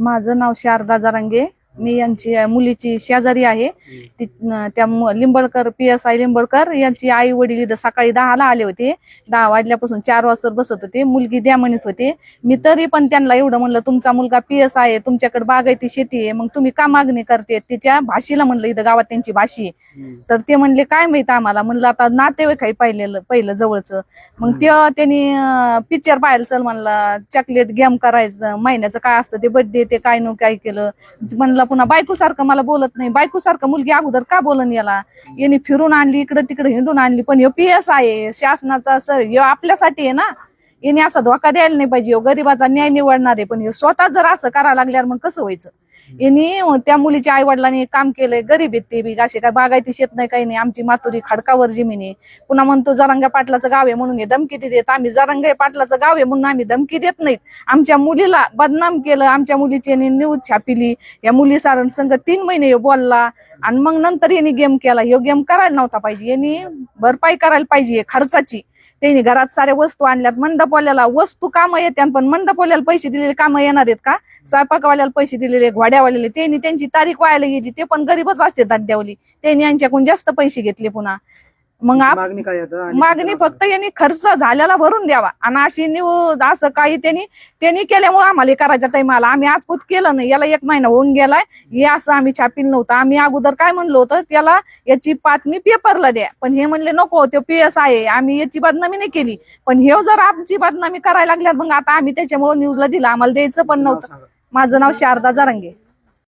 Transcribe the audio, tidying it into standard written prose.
माझं नाव शारदा जरांगे. मी यांची मुलीची शेजारी आहे. त्या लिंबळकर PSI लिंबळकर यांची आई वडील इथं सकाळी 10ला आले होते. 10 वाजल्यापासून 4 वाजता बसत होते. मुलगी द्या म्हणत होते. मी तरी पण त्यांना एवढं म्हणलं, तुमचा मुलगा PSI आहे, तुमच्याकडे बागायती शेती आहे, मग तुम्ही का मागणी करते? तिच्या भाषेला म्हणलं, इथं गावात त्यांची भाषी आहे. तर ते म्हणले काय माहित आम्हाला. म्हणलं आता नातेवाईक आहे पहिलं जवळचं. मग त्यांनी पिक्चर पाहायला चल म्हणला, चॉकलेट गेम करायचं, महिन्याचं काय असतं ते बर्थडे, ते काय न काय केलं म्हणलं. पुन्हा बायको सारखं मला बोलत नाही. बायको सारखं मुलगी अगोदर का बोलन याला? यांनी फिरून आणली, इकडे तिकडे हिंडून आणली. पण हे PSI आहे, शासनाचा हे आपल्यासाठी आहे ना. याने असा धोका द्यायला नाही पाहिजे. गरीबाचा न्याय निवडणार आहे, पण हे स्वतः जर असं करायला लागल्यावर मग कसं व्हायचं? यांनी त्या मुलीच्या आई वडिलांनी काम केलंय. गरीब आहेत ते बी, असे काय बागायती शेत नाही, काही नाही. आमची मातुरी खडकावर जमीन आहे. पुन्हा म्हणतो जरांगे पाटलाचं गाव आहे म्हणून हे धमकी देत. आम्ही जरांगे पाटलाचं गाव आहे म्हणून आम्ही धमकी देत नाहीत. आमच्या मुलीला बदनाम केलं. आमच्या मुलीची न्यूज छापिली. या मुली सारण संघ 3 महिने बोलला आणि मग नंतर यांनी गेम केला. ह्यो गेम करायला नव्हता पाहिजे. यांनी भरपाई करायला पाहिजे खर्चाची. त्यांनी घरात साऱ्या वस्तू आणल्यात. मंडपवाल्याला वस्तू कामं येतात, पण मंडपवाल्याला पैसे दिलेले कामं येणार आहेत का? स्वयंपाकवाल्याला पैसे दिलेले, घोड्यावाल्याला, त्यांनी त्यांची तारीख व्हायला गेली. ते पण गरीबच असते दाद्यावली. त्यांनी यांच्याकडून जास्त पैसे घेतले. पुन्हा मग मागणी फक्त यांनी खर्च झालेला भरून द्यावा. आणि अशी न्यूज असं काही त्यांनी केल्यामुळे आम्हाला हे करायच्या टाइमाला आम्ही आजपूत केलं नाही. याला 1 महिना होऊन गेलाय. हे असं आम्ही छापील नव्हतं. आम्ही अगोदर काय म्हणलो होतं, त्याला याची बातमी पेपरला द्या. पण हे म्हणले नको, तो PSI आहे, आम्ही याची बदनामी नाही केली. पण हे जर आमची बदनामी करायला लागल्या, मग आता आम्ही त्याच्यामुळे न्यूजला दिलं. आम्हाला द्यायचं पण नव्हतं. माझं नाव शारदा जरांगे.